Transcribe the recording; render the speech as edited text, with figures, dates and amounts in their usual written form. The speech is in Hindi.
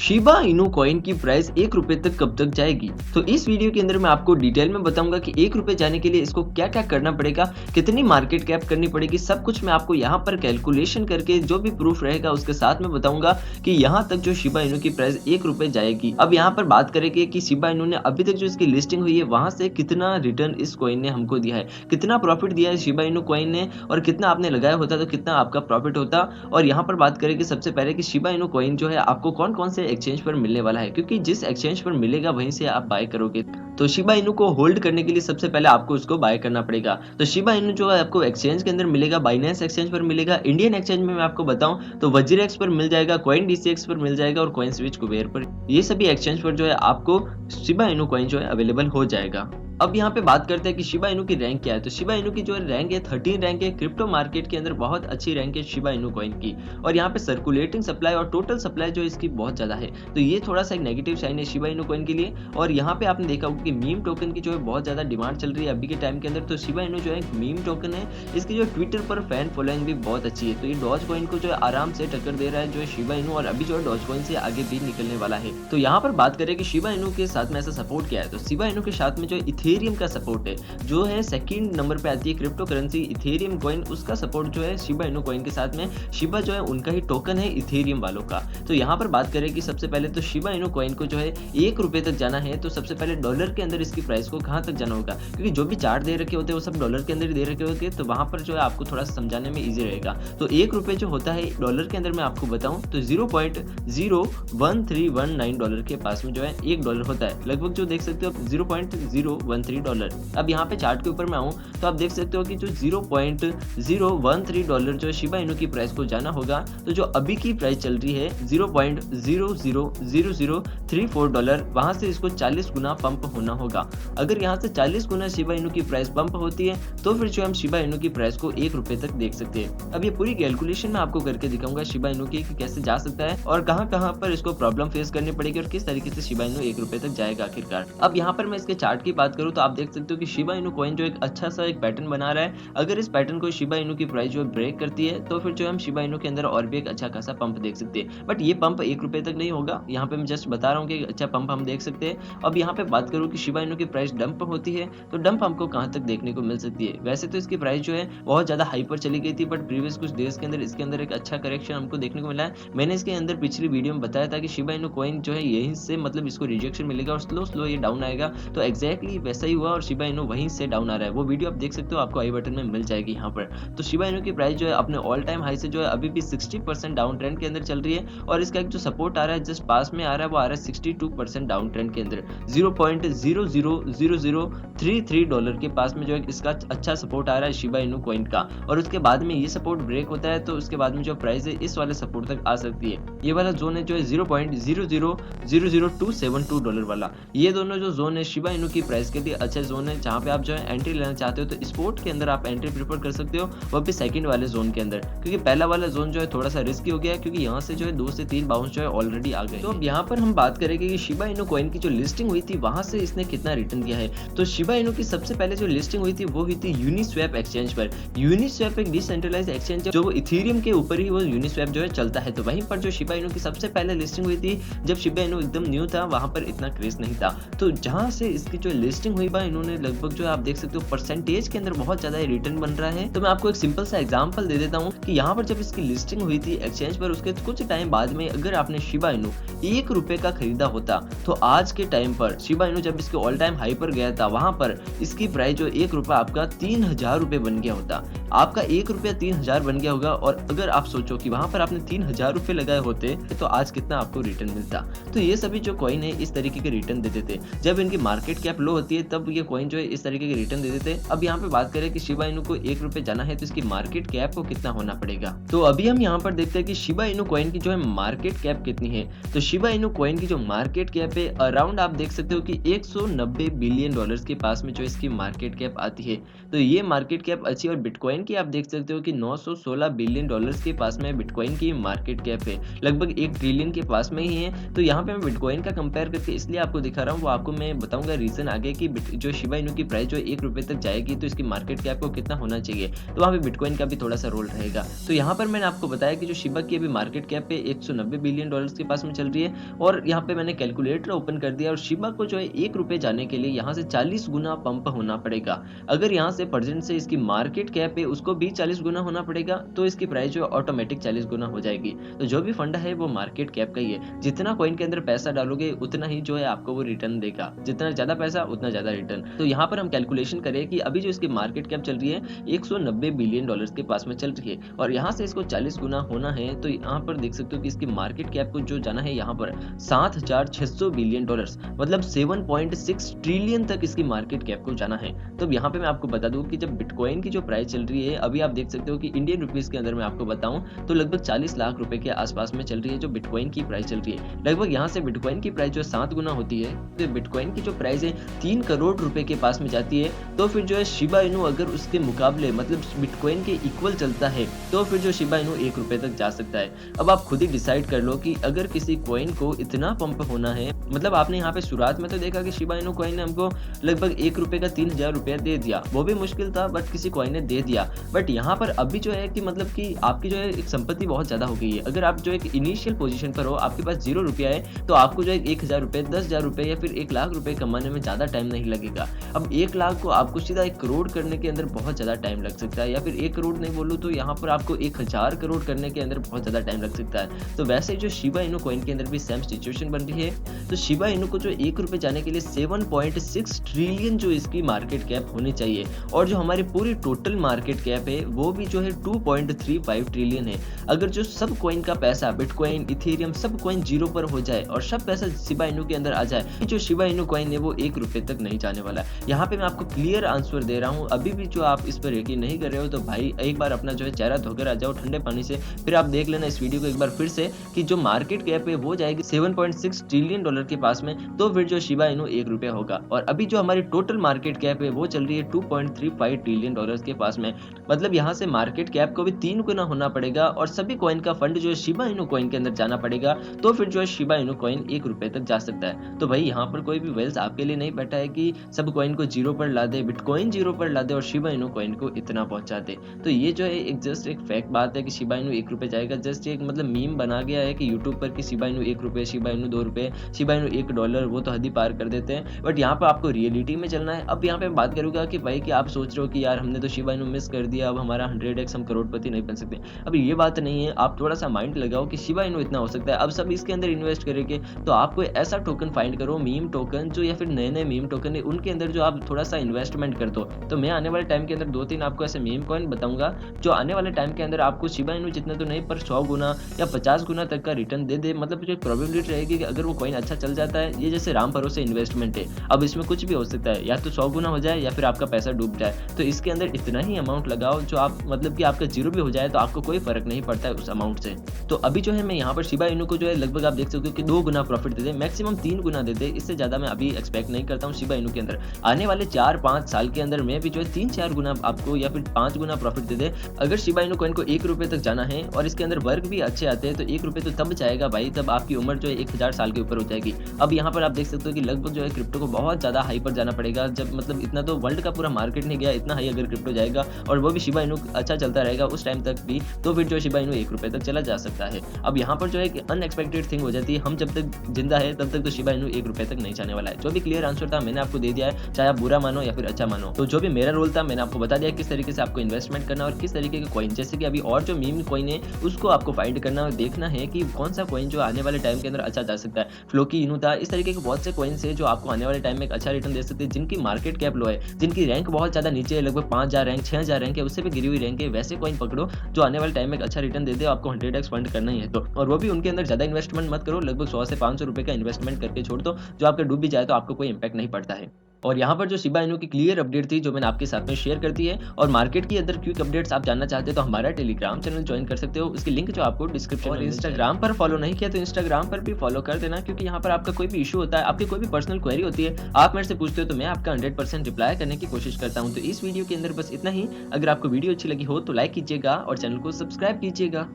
शिबा इनू कॉइन की प्राइस 1 रुपए तक कब तक जाएगी? तो इस वीडियो के अंदर मैं आपको डिटेल में बताऊंगा कि 1 रुपए जाने के लिए इसको क्या-क्या करना पड़ेगा, कितनी मार्केट कैप करनी पड़ेगी, सब कुछ मैं आपको यहाँ पर कैलकुलेशन करके जो भी प्रूफ रहेगा उसके साथ में बताऊंगा कि यहाँ तक जो शिबा इनू की प्राइस 1 रुपए जाएगी। अब यहाँ पर बात करेंगे कि शिबा इनू ने अभी तक जो इसकी लिस्टिंग हुई है वहाँ से कितना रिटर्न इस कॉइन ने हमको दिया है, कितना प्रॉफिट दिया है शिबा इनू कॉइन ने और कितना आपने लगाया होता तो कितना आपका प्रॉफिट होता। और यहाँ पर बात करें कि सबसे पहले कि शिबा इनू कॉइन जो है आपको कौन-कौन से एक्सचेंज पर मिलने वाला है, क्योंकि जिस एक्सचेंज पर मिलेगा वहीं से आप बाय करोगे। तो शिबा इनू को होल्ड करने के लिए सबसे पहले आपको उसको बाय करना पड़ेगा। तो शिबा इनू जो है आपको एक्सचेंज के अंदर मिलेगा, बाइनेंस एक्सचेंज पर मिलेगा, इंडियन एक्सचेंज में मैं आपको बताऊं तो वज्रेक्स पर मिल जाएगा, कॉइन डीसीएक्स पर मिल जाएगा और कॉइन स्विच कुबेर पर। ये सभी एक्सचेंज पर जो है आपको शिबा इनू कॉइन जो है अवेलेबल हो जाएगा। अब यहाँ पे बात करते हैं कि शिबा इनू की रैंक क्या है। तो शिबा इनू की जो रैंक है 13 रैंक है, क्रिप्टो मार्केट के अंदर बहुत अच्छी रैंक है शिबा इनू कॉइन की। और यहाँ पे सर्कुलेटिंग सप्लाई और टोटल सप्लाई जो इसकी बहुत ज्यादा है, तो ये थोड़ा सा एक नेगेटिव साइन है शिबा इनू कॉइन के लिए। और यहाँ पे आपने देखा होगा कि मीम टोकन की जो है बहुत ज्यादा डिमांड चल रही है अभी के टाइम के अंदर। तो शिबा इनू जो है एक मीम टोकन है, इसकी जो ट्विटर पर फैन फॉलोइंग भी बहुत अच्छी है। तो ये डॉज कॉइन को जो है आराम से टक्कर दे रहा है जो है शिबा इनू, और अभी जो है डॉज कॉइन से आगे भी निकलने वाला है। तो यहाँ पर बात करें कि शिबा इनू के साथ में ऐसा सपोर्ट क्या है, तो शिबा इनू के साथ में जो इथेरियम का सपोर्ट है, जो है सेकंड नंबर पे आती है क्रिप्टो करेंसी इथेरियम कॉइन, उसका सपोर्ट जो है शिबा इनू कॉइन के साथ में। शिबा जो है उनका ही टोकन है इथेरियम वालों का। तो यहाँ पर बात करें कि सबसे पहले तो शिबा इनू कॉइन को जो है 1 रुपए तक जाना है, तो सबसे पहले डॉलर के अंदर इसकी प्राइस को कहाँ तक जाना होगा, क्योंकि जो भी चार्ट दे रखे होते हैं वो सब डॉलर के अंदर ही दे रखे होते हैं। तो वहां पर जो है आपको थोड़ा सा समझाने में ईजी रहेगा। तो 1 रुपए जो होता है डॉलर के अंदर मैं आपको बताऊं तो 0.01319 डॉलर के पास में जो है $1 होता है, लगभग जो देख सकते हो 0.013 डॉलर। अब यहाँ पे चार्ट के ऊपर मैं आऊँ तो आप देख सकते हो कि जो 0.013 डॉलर जो शिबा इनू की प्राइस को जाना होगा, तो जो अभी की प्राइस चल रही है 0.000034 डॉलर, वहां से इसको 40 गुना पंप होना होगा। अगर यहाँ से 40 गुना शिबा इनू की प्राइस पंप होती है तो फिर जो हम शिबा इनू की प्राइस को 1 रुपए तक देख सकते हैं। अब ये पूरी कैलकुलेशन मैं आपको करके दिखाऊंगा शिबा इनू की कि कैसे जा सकता है और कहाँ पर इसको प्रॉब्लम फेस करनी पड़ेगी और किस तरीके से शिबा इनू 1 रुपए तक जाएगा आखिरकार। अब यहाँ पर मैं इसके चार्ट की बात करूँ तो आप देख सकते हो कि शिबा इनू कॉइन जो एक अच्छा सा एक पैटर्न बना रहा है। अगर इस पैटर्न को शिबा इनू की प्राइस जो ब्रेक करती है तो फिर जो हम शिबा इनू के अंदर और भी एक अच्छा खासा पंप देख सकते हैं। बट ये पंप 1 रुपए तक नहीं होगा, यहाँ पे मैं जस्ट बता रहा हूँ कि अच्छा पंप हम देख सकते हैं। अब यहाँ पे बात करूँ कि शिबा इनू की प्राइस डंप होती है तो डंप हमको कहाँ तक देखने को मिल सकती है। वैसे तो इसकी प्राइस जो है बहुत ज्यादा हाई पर चली गई थी, बट प्रीवियस कुछ डेज के अंदर इसके अंदर एक अच्छा करेक्शन हमको देखने को मिला है। मैंने इसके अंदर पिछली वीडियो में बताया था कि शिबा इनू कॉइन जो है यहीं से मतलब इसको रिजेक्शन मिलेगा और स्लो ये डाउन आएगा। तो एग्जैक्टली वैसा ही हुआ और शिबा इनू वहीं से डाउन आ रहा है। वो वीडियो आप देख सकते हो, आपको आई बटन में मिल जाएगी यहाँ पर। तो शिबा इनू की प्राइस जो है अपने ऑल टाइम हाई से जो है अभी भी 60% डाउन ट्रेंड के अंदर चल रही है और इसका एक जो सपोर्ट आ रहा है जस्ट पास में आ रहा है वो आ रहा है 62% डाउन ट्रेंड के अंदर 0.00033 डॉलर के पास में जो है इसका अच्छा सपोर्ट आ रहा है शिबा इनू कॉइन का। और उसके बाद में ये सपोर्ट ब्रेक होता है तो उसके बाद में जो प्राइस है इस वाले सपोर्ट तक आ सकती है। ये वाला जोन है जो है 0.0000272 डॉलर वाला। ये दोनों जो जोन है शिबा इनू की प्राइस के लिए अच्छा जोन है, जहाँ पे आप जो है एंट्री लेना चाहते हो तो स्पोर्ट के अंदर आप एंट्री प्रेफर कर सकते हो, वो भी सेकंड वाले जोन के अंदर, क्योंकि पहला वाला जोन जो है थोड़ा सा रिस्की हो गया है क्योंकि यहाँ से जो है 2 से 3 बाउंस जो है ऑलरेडी आ गए। तो अब यहाँ पर हम बात करेंगे कि शिबा इनू कॉइन की जो लिस्टिंग हुई थी वहां से इसने कितना रिटर्न दिया है। तो शिबा इनू की सबसे पहले जो लिस्टिंग हुई थी वो हुई थी यूनिस्वैप एक्सचेंज पर। यूनिस्वैप एक डिसेंट्रलाइज्ड एक्सचेंज है जो इथेरियम के ऊपर ही वो यूनिस्वैप जो है चलता है। तो वहीं पर जो शिबा इनू की सबसे पहले लिस्टिंग हुई थी, जब शिबा इनू एकदम न्यू था वहां पर इतना क्रेज नहीं था, तो जहां से इसकी जो लिस्टिंग हुई बा इन्होंने लगभग जो आप देख सकते हो परसेंटेज के अंदर बहुत ज्यादा रिटर्न बन रहा है। तो मैं आपको एक सिंपल सा एग्जांपल दे देता हूँ कि यहाँ पर जब इसकी लिस्टिंग हुई थी एक्सचेंज पर उसके कुछ टाइम बाद में अगर आपने शिबा इनू 1 रुपए का खरीदा होता तो आज के टाइम पर शिबा इनू जब इसके ऑल टाइम हाई पर गया था वहां पर इसकी प्राइस जो 1 रुपया आपका 3000 रुपए बन गया होता। आपका 1 रुपया 3000 बन गया होगा और अगर आप सोचो कि वहां पर आपने 3000 रुपए लगाए होते तो आज कितना आपको रिटर्न मिलता। तो ये सभी जो कॉइन है इस तरीके के रिटर्न दे देते। जब इनकी मार्केट कैप लो होती है तब ये कॉइन जो है इस तरीके के रिटर्न दे देते। अब यहाँ पे बात करें कि शिबा इनू को 1 रुपए जाना है तो इसकी मार्केट कैप को कितना होना पड़ेगा। तो अभी हम यहाँ पर देखते हैं कि शिबा इनू कॉइन की जो है मार्केट कैप कितनी है। तो शिबा इनू कॉइन की जो मार्केट कैप है अराउंड आप देख सकते हो कि 190 बिलियन डॉलर्स के पास में जो इसकी मार्केट कैप आती है। तो ये मार्केट कैप अच्छी। और बिटकॉइन की आप देख सकते हो कि 916 बिलियन डॉलर्स के पास में बिटकॉइन की मार्केट कैप है, लगभग 1 ट्रिलियन के पास में ही है। तो यहाँ पे मैं बिटकॉइन का कंपेयर करके इसलिए आपको दिखा रहा हूँ, वो आपको मैं बताऊंगा रीजन आगे कि जो शिबा इनू की प्राइस जो 1 रुपए तक जाएगी तो इसकी मार्केट कैप को कितना होना चाहिए, तो वहाँ पे बिटकॉइन का भी थोड़ा-सा रोल रहेगा। तो यहाँ पर मैंने आपको बताया कि जो शिबा की अभी मार्केट कैप है 190 बिलियन डॉलर्स के पास में चल रही है और यहाँ पे मैंने कैलकुलेटर ओपन कर दिया और शिबा को जो है 1 रुपए जाने के लिए यहाँ से 40 गुना पंप होना पड़ेगा। अगर यहाँ से प्रेजेंट से इसकी मार्केट कैप है उसको भी 40 गुना होना पड़ेगा, तो इसकी प्राइस जो है ऑटोमेटिक 40 गुना हो जाएगी। तो जो भी फंडा है वो मार्केट कैप का ही है। जितना कॉइन के अंदर पैसा डालोगे उतना ही जो है आपको वो रिटर्न देगा। जितना ज़्यादा पैसा उतना ज़्यादा रिटर्न। तो यहाँ पर हम कैलकुलेशन करें कि अभी जो इसकी मार्केट कैप चल रही है 190 बिलियन डॉलर्स के पास में चल रही है और यहाँ से इसको 40 गुना होना है, तो यहाँ पर देख सकते हो कि इसकी मार्केट कैप को जो जाना है यहाँ पर 7,600 बिलियन डॉलर्स, मतलब 7.6 ट्रिलियन तक इसकी मार्केट कैप को जाना है। तो यहाँ पे मैं आपको बता दूं कि जब बिटकॉइन की जो प्राइस चल रही है अभी आप देख सकते हो कि इंडियन रुपीस के अंदर मैं आपको बताऊं तो लगभग 40 लाख रुपए के आसपास में चल रही है जो बिटकॉइन की प्राइस चल रही है। लगभग यहाँ से बिटकॉइन की प्राइस जो 7 गुना होती है, तो बिटकॉइन की जो प्राइस है 3 करोड़ रुपए के पास में जाती है। तो फिर जो है शिबा इनू अगर उसके मुकाबले मतलब बिटकॉइन के इक्वल चलता है तो फिर जो शिबा इनू 1 रुपए तक जा सकता है। अब आप खुद ही डिसाइड कर लो कि अगर किसी कॉइन को इतना पंप होना है, मतलब आपने यहाँ पे शुरुआत में तो देखा कि शिबा इनू कॉइन ने हमको लगभग 1 रुपए का 3000 रुपया दे दिया, वो भी मुश्किल था बट किसी कॉइन ने दे दिया। बट यहाँ पर अभी जो है कि मतलब कि आपकी जो है एक संपत्ति बहुत ज्यादा हो गई है। अगर आप जो एक इनिशियल पोजीशन पर हो, आपके पास 0 रुपया है, तो आपको जो है 1000 रुपए, 10,000 रुपए या फिर 1 लाख रुपए कमाने में ज्यादा टाइम नहीं लगेगा। अब 1 लाख को आपको सीधा 1 करोड़ करने के अंदर बहुत ज्यादा टाइम लग सकता है, या फिर 1 करोड़ नहीं बोलूँ तो यहाँ पर आपको 1000 करोड़ करने के अंदर बहुत ज्यादा टाइम लग सकता है। तो वैसे जो शिबा इनू कॉइन के अंदर भी सेम सिचुएशन बन रही है। तो शिबा इनू को जो 1 रुपए जाने के लिए 7.6 ट्रिलियन जो इसकी मार्केट कैप होनी चाहिए और जो हमारी पूरी टोटल मार्केट कैप है वो भी जो है 2.35 ट्रिलियन है। अगर जो सब कॉइन का पैसा बिटकॉइन, इथेरियम सब कॉइन 0 पर हो जाए और सब पैसा शिबा इनू के अंदर आ जाए, जो शिबा इनू कॉइन है वो 1 रुपए तक नहीं जाने वाला है। यहाँ पे मैं आपको क्लियर आंसर दे रहा हूँ। अभी भी जो आप इस पर यकीन नहीं कर रहे हो तो भाई एक बार अपना जो है चेहरा धोकर आ जाओ ठंडे पानी से, फिर आप देख लेना इस वीडियो को एक बार फिर से कि जो मार्केट कैप है वो जाएगी 7.6 ट्रिलियन डॉलर के पास में, तो फिर जो शिबा इनू 1 रुपया होगा। और अभी जो हमारी टोटल मार्केट कैप है वो चल रही है 2.35 ट्रिलियन डॉलर्स के पास में, मतलब यहाँ से मार्केट कैप को भी 3 गुना होना पड़ेगा और सभी कॉइन का फंड जो है शिबा इनू कॉइन के अंदर जाना पड़ेगा, तो फिर जो है शिबा इनू कॉइन 1 रुपए तक जा सकता है। तो भाई यहाँ पर कोई भी वेल्थ आपके लिए नहीं बैठा है कि सब कॉइन को 0 पर ला दे, बिटकॉइन 0 पर ला दे और शिबा इनू कॉइन को इतना पहुंचा दे। तो ये जो है एक जस्ट एक फैक्ट बात है कि शिबा इनू 1 रुपए जाएगा। जस्ट एक मतलब मीम बना गया है कि यूट्यूब पर कि शिबा इनू 1 रुपए, शिबा इनू 2 रुपए, शिबा इनू 1 डॉलर, वो तो हद ही पार कर देते हैं। बट यहाँ पर आपको रियलिटी में चलना है। अब यहाँ पे बात करूंगा कि भाई कि आप सोच रहे हो कि यार हमने तो शिबा इनू मिस कर दिया, अब हमारा 100x हम करोड़पति नहीं बन सकते। अब ये बात नहीं है। आप थोड़ा सा माइंड लगाओ कि शिबा इनू इतना हो सकता है, अब सब इसके अंदर इन्वेस्ट करेंगे, तो आप कोई ऐसा टोकन फाइंड करो, मीम टोकन जो या फिर नए मीम टोकन है उनके अंदर जो आप थोड़ा सा इन्वेस्टमेंट कर दो। तो मैं आने वाले टाइम के अंदर 2-3 आपको ऐसे मीम कॉइन बताऊंगा जो आने वाले टाइम के अंदर आपको शिबा इनू जितना तो नहीं पर 100 गुना या 50 गुना तक का रिटर्न दे दे। मतलब जो प्रोबेबिलिटी रहेगी कि अगर वो कॉइन अच्छा चल जाता है, ये जैसे राम भरोसे इन्वेस्टमेंट है, अब इसमें कुछ भी हो सकता है, या तो 100 गुना हो जाए या फिर आपका पैसा डूब जाए। तो इसके अंदर इतना ही अमाउंट लगाओ जो आप मतलब कि आपका 0 भी हो जाए तो आपको कोई फर्क नहीं पड़ता है उस अमाउंट से। तो अभी जो है मैं यहाँ पर शिबा इनू को जो है लगभग आप देख सकते हो कि 2 गुना प्रॉफिट दे दे, मैक्सिमम 3 गुना दे दे, इससे ज्यादा मैं अभी एक्सपेक्ट नहीं करता हूँ शिबा इनू के अंदर। आने वाले 4-5 साल के अंदर में भी जो है 3-4 गुना आपको या फिर 5 गुना प्रॉफिट दे दे। अगर शिबा इनू कॉइन को 1 रुपए तक जाना है और इसके अंदर वर्क भी अच्छे आते हैं तो 1 रुपए तो तब जाएगा भाई, तब आपकी उम्र जो है 1000 साल के ऊपर हो जाएगी। अब यहाँ पर आप देख सकते हो कि लगभग जो है क्रिप्टो को बहुत ज्यादा हाई पर जाना पड़ेगा, जब मतलब इतना तो वर्ल्ड का पूरा मार्केट नहीं गया इतना हाई अगर क्रिप्टो जाएगा और वो भी शिबा इनू अच्छा चलता रहेगा उस टाइम तक भी, तो फिर जो शिबा इनू 1 रुपए तक चला जा सकता है। अब यहाँ पर जो है अनएक्सपेक्टेड थिंग हो जाती है, हम जब तक जिंदा है तब तक तो शिबा इनू 1 रुपए तक नहीं जाने वाला है। जो भी क्लियर आंसर था मैंने आपको दे दिया है, चाहे आप बुरा मानो या फिर अच्छा मानो। तो जो भी मेरा रोल था मैंने आपको बता दिया किस तरीके से आपको इन्वेस्टमेंट करना और किस तरीके के कॉइन, जैसे कि अभी और जो मीम कॉइन है उसको आपको फाइंड करना और देखना है कि कौन सा कॉइन जो आने वाले टाइम के अंदर अच्छा जा सकता है। फ्लोकी इनू था, इस तरीके के बहुत से कॉइन्स है जो आपको आने वाले टाइम में एक अच्छा रिटर्न दे सकते हैं, जिनकी मार्केट कैप लो है, जिनकी रैंक बहुत ज्यादा नीचे है, लगभग 5000 रैंक, 6000 रैंक है, उससे भी गिरी हुई रैंक है। वैसे कॉइन पकड़ो जो आने वाले टाइम में एक अच्छा रिटर्न दे दे, आपको 100x फंड करना ही है तो। और वो भी उनके अंदर ज्यादा इन्वेस्टमेंट मत करो, लगभग 100 से 500 रुपए का इन्वेस्टमेंट करके छोड़ दो, जो आपका डूब भी जाए तो आपको कोई इंपैक्ट नहीं पड़ता है। और यहाँ पर जो शिबा इनू की क्लियर अपडेट थी जो मैंने आपके साथ में शेयर कर दी है, और मार्केट की अदर क्विक अपडेट्स आप जानना चाहते हो तो हमारा टेलीग्राम चैनल ज्वाइन कर सकते हो, उसकी लिंक जो आपको डिस्क्रिप्शन में। इंस्टाग्राम पर फॉलो नहीं किया तो इंस्टाग्राम पर भी फॉलो कर देना, क्योंकि यहाँ पर आपका कोई भी इशू होता है, आपकी कोई भी पर्सनल क्वेरी होती है, आप मेरे से पूछते हो तो मैं आपका 100% रिप्लाई करने की कोशिश करता हूँ। तो इस वीडियो के अंदर बस इतना ही। अगर आपको वीडियो अच्छी लगी हो तो लाइक कीजिएगा और चैनल को सब्सक्राइब कीजिएगा।